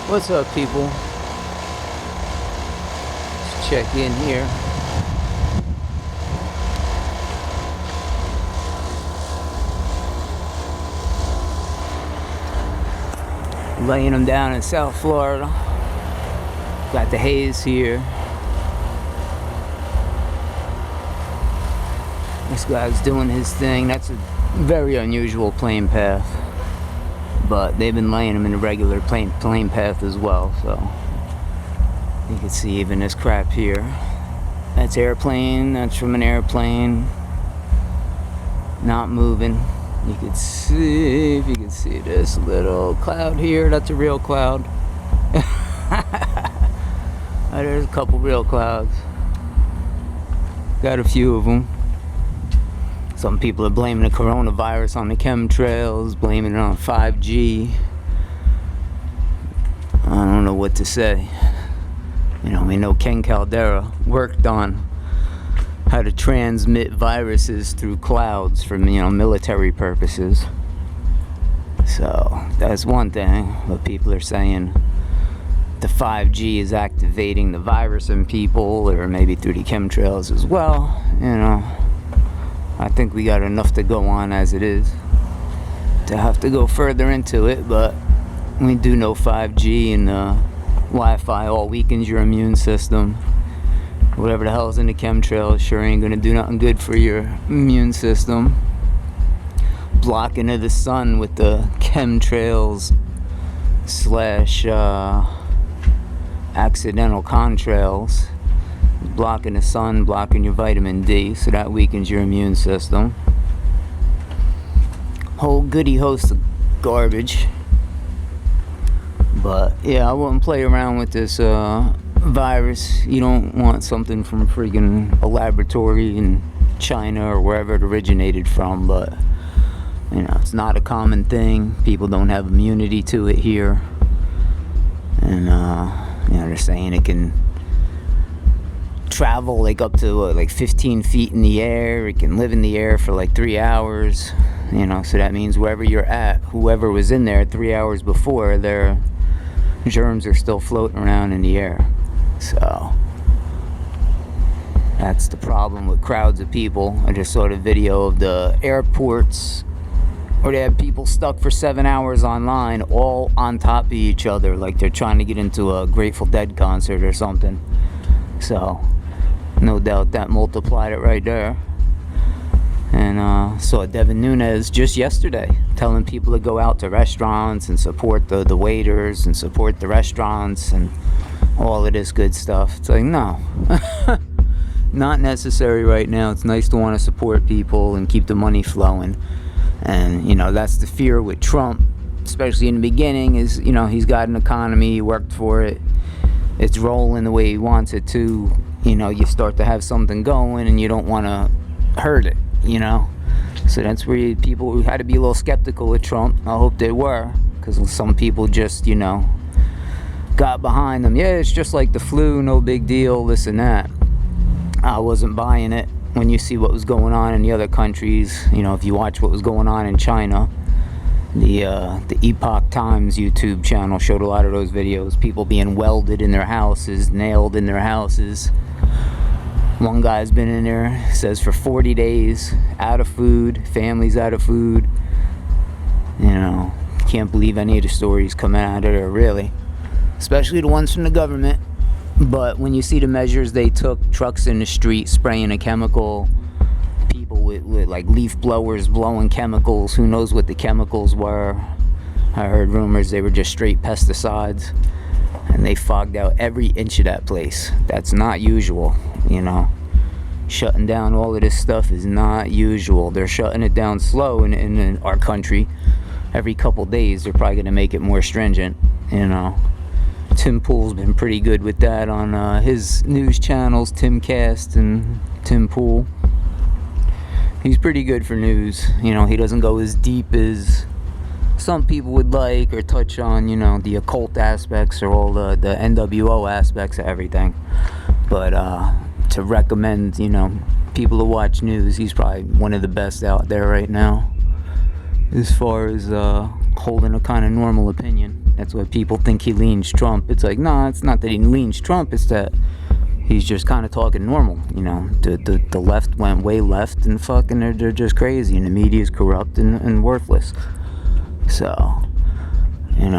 What's up, people? Let's check in here. Laying them down in South Florida. Got the haze here. This guy's doing his thing. That's a very unusual plane path. But they've been laying them in a regular plane path as well, so you can see even this crap here. That's airplane, that's from an airplane. Not moving. You can see, if you can see this little cloud here, that's a real cloud. There's a couple real clouds. Got a few of them. Some people are blaming the coronavirus on the chemtrails, blaming it on 5G. I don't know what to say. You know, we know Ken Caldera worked on how to transmit viruses through clouds for, military purposes. So that's one thing. But people are saying the 5G is activating the virus in people, or maybe through the chemtrails as well. I think we got enough to go on as it is to have to go further into it, but we do know 5G and Wi-Fi all weakens your immune system. Whatever the hell's in the chemtrails sure ain't gonna do nothing good for your immune system. Blocking of the sun with the chemtrails / accidental contrails. Blocking the sun, blocking your vitamin D, so that weakens your immune system. Whole goody host of garbage. But yeah, I wouldn't play around with this virus. You don't want something from freaking a laboratory in China or wherever it originated from, but it's not a common thing. People don't have immunity to it here. And they're saying it can travel like up to 15 feet in the air. It can live in the air for 3 hours, so that means wherever you're at, whoever was in there 3 hours before, their germs are still floating around in the air. So that's the problem with crowds of people. I just saw the video of the airports where they had people stuck for 7 hours online, all on top of each other, like they're trying to get into a Grateful Dead concert or something. So no doubt that multiplied it right there. And saw Devin Nunes just yesterday telling people to go out to restaurants and support the waiters and support the restaurants and all of this good stuff. It's like, no, not necessary right now. It's nice to want to support people and keep the money flowing. And that's the fear with Trump, especially in the beginning, is he's got an economy, he worked for it, it's rolling the way he wants it to. You start to have something going and you don't want to hurt it, So that's where people who had to be a little skeptical of Trump, I hope they were, because some people just, got behind them. Yeah, it's just like the flu, no big deal, this and that. I wasn't buying it. When you see what was going on in the other countries, if you watch what was going on in China, the Epoch Times YouTube channel showed a lot of those videos. People being welded in their houses, nailed in their houses. One guy's been in there, says for 40 days, out of food, families out of food. Can't believe any of the stories coming out of there, really. Especially the ones from the government. But when you see the measures they took, trucks in the street spraying a chemical, people with leaf blowers blowing chemicals, who knows what the chemicals were. I heard rumors they were just straight pesticides, and they fogged out every inch of that place. That's not usual, Shutting down all of this stuff is not usual. They're shutting it down slow in our country. Every couple days they're probably going to make it more stringent, Tim Pool's been pretty good with that on his news channels, Timcast and Tim Pool. He's pretty good for news. He doesn't go as deep as some people would like, or touch on, the occult aspects or all the NWO aspects of everything. But to recommend, people to watch news, he's probably one of the best out there right now, as far as holding a kind of normal opinion. That's why people think he leans Trump. It's like, nah, it's not that he leans Trump. It's that he's just kind of talking normal. The left went way left, and fucking they're just crazy, and the media is corrupt and worthless. So,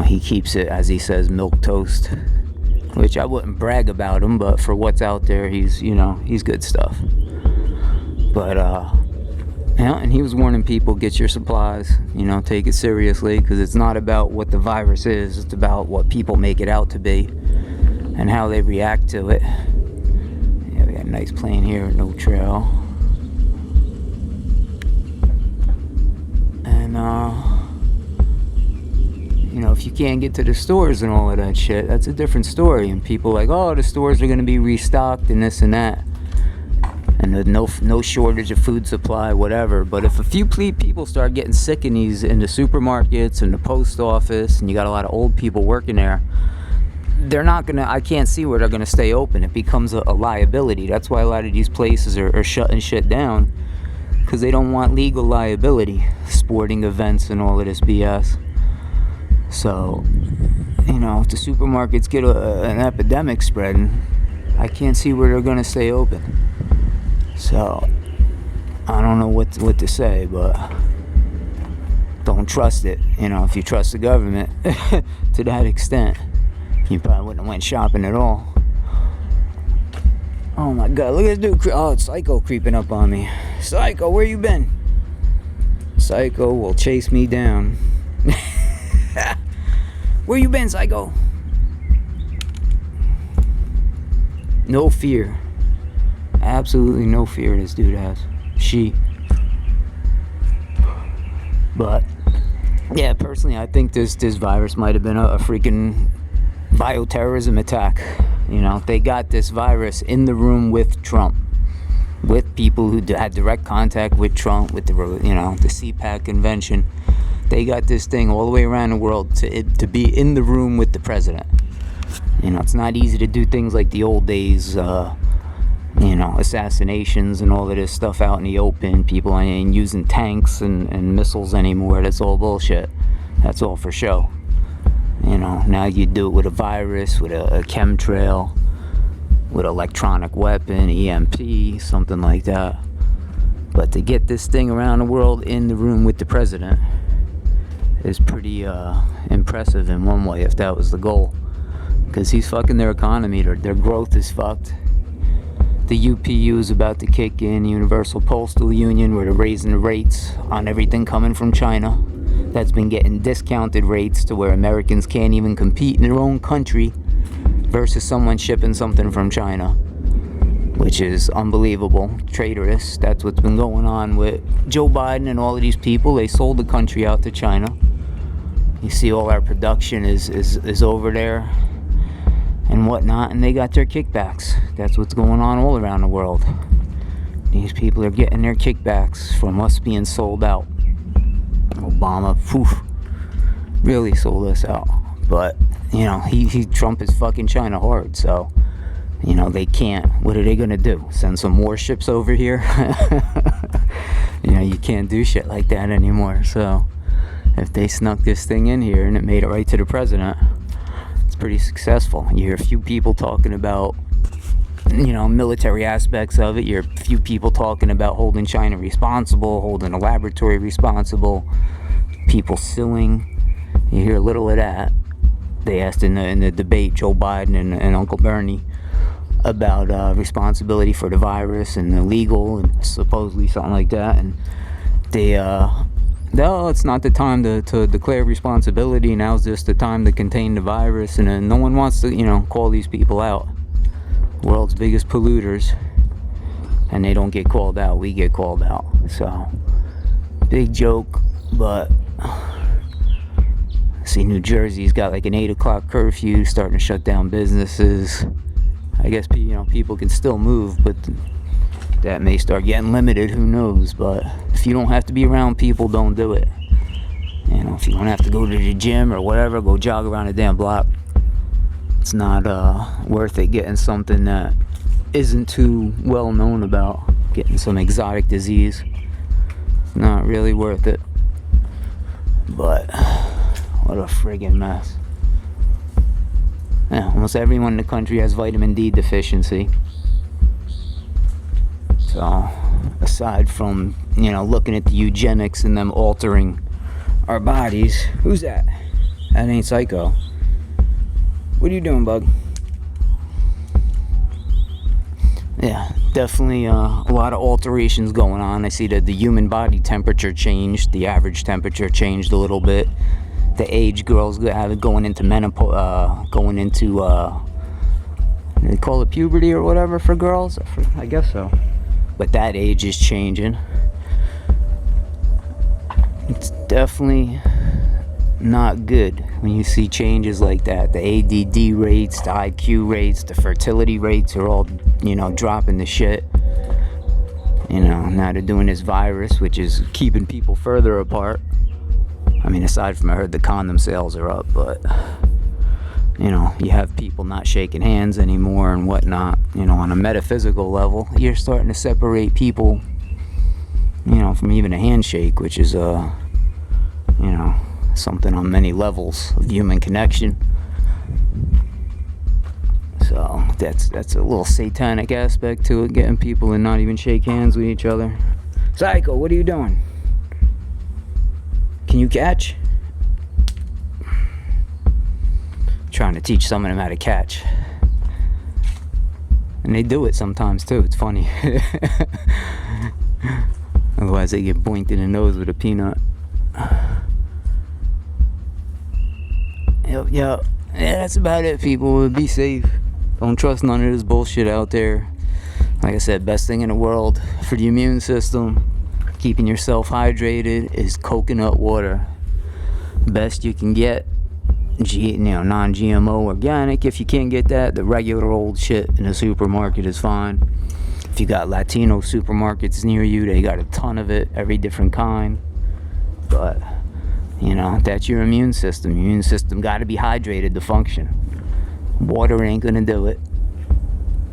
he keeps it, as he says, milk toast, which I wouldn't brag about him, but for what's out there, he's good stuff. But, and he was warning people, get your supplies, take it seriously, because it's not about what the virus is, it's about what people make it out to be and how they react to it. Yeah, we got a nice plane here, no trail. And, if you can't get to the stores and all of that shit, that's a different story. And people are like, oh, the stores are going to be restocked and this and that. And there's no shortage of food supply, whatever. But if a few people start getting sick in the supermarkets and the post office, and you got a lot of old people working there, they're not going to, I can't see where they're going to stay open. It becomes a liability. That's why a lot of these places are shutting shit down, because they don't want legal liability, sporting events and all of this BS. So, if the supermarkets get an epidemic spreading, I can't see where they're going to stay open. So, I don't know what to say, but don't trust it. If you trust the government to that extent, you probably wouldn't have went shopping at all. Oh my God, look at this dude. Oh, it's Psycho creeping up on me. Psycho, where you been? Psycho will chase me down. Where you been, Psycho? No fear. Absolutely no fear this dude has. But, yeah, personally, I think this virus might have been a freaking bioterrorism attack. They got this virus in the room with Trump, with people who had direct contact with Trump, with the CPAC convention. They got this thing all the way around the world to be in the room with the president. It's not easy to do things like the old days, assassinations and all of this stuff out in the open. People ain't using tanks and missiles anymore. That's all bullshit. That's all for show. Now you do it with a virus, with a chemtrail, with an electronic weapon, EMP, something like that. But to get this thing around the world in the room with the president is pretty impressive in one way, if that was the goal. Because he's fucking their economy. Their growth is fucked. The UPU is about to kick in, Universal Postal Union, where they're raising the rates on everything coming from China. That's been getting discounted rates to where Americans can't even compete in their own country versus someone shipping something from China, which is unbelievable, traitorous. That's what's been going on with Joe Biden and all of these people. They sold the country out to China. You see all our production is over there and whatnot, and they got their kickbacks. That's what's going on all around the world. These people are getting their kickbacks from us being sold out. Obama, really sold us out. But, Trump is fucking China hard, so, they can't. What are they gonna do? Send some warships over here? You can't do shit like that anymore. So, if they snuck this thing in here and it made it right to the president, it's pretty successful. You hear a few people talking about, military aspects of it. You hear a few people talking about holding China responsible, holding a laboratory responsible, people suing. You hear a little of that. They asked in the debate, Joe Biden and Uncle Bernie, about responsibility for the virus and the legal and supposedly something like that. And they, no, it's not the time to declare responsibility. Now's just the time to contain the virus. And no one wants to, call these people out. World's biggest polluters. And they don't get called out. We get called out. So, big joke. But, see, New Jersey's got like an 8 o'clock curfew, starting to shut down businesses. I guess, people can still move, but that may start getting limited, who knows. But if you don't have to be around people, don't do it. If you don't have to go to the gym or whatever, go jog around a damn block. It's not worth it getting something that isn't too well known about, getting some exotic disease. It's not really worth it. But what a friggin' mess. Yeah, almost everyone in the country has vitamin D deficiency. So, aside from, looking at the eugenics and them altering our bodies. Who's that? That ain't Psycho. What are you doing, bug? Yeah, definitely a lot of alterations going on. I see that the human body temperature changed. The average temperature changed a little bit. The age girls have it going into menopause, going into, they call it puberty or whatever for girls? I guess so. But that age is changing. It's definitely not good when you see changes like that. The ADD rates, the IQ rates, the fertility rates are all, dropping the shit. Now they're doing this virus, which is keeping people further apart. I mean, aside from I heard the condom sales are up, but, you have people not shaking hands anymore and whatnot. On a metaphysical level, you're starting to separate people, from even a handshake, which is, something on many levels of human connection. So that's a little satanic aspect to it, getting people to not even shake hands with each other. Psycho, what are you doing? Can you catch? Trying to teach some of them how to catch. And they do it sometimes too, it's funny. Otherwise they get boinked in the nose with a peanut. Yep. Yeah, that's about it, people. Be safe. Don't trust none of this bullshit out there. Like I said, best thing in the world for the immune system, keeping yourself hydrated, is coconut water. Best you can get. Non-GMO organic. If you can't get that, the regular old shit in the supermarket is fine. If you got Latino supermarkets near you, they got a ton of it, every different kind. But that's your immune system. Your immune system got to be hydrated to function. Water ain't gonna do it.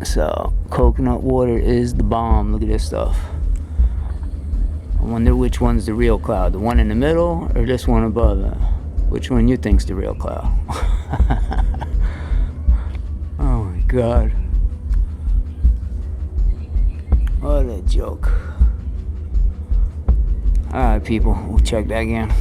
So coconut water is the bomb. Look at this stuff. I wonder which one's the real cloud, the one in the middle or this one above it. Which one you think's the real cloud? Oh my god, what a joke. Alright, people, we'll check back in.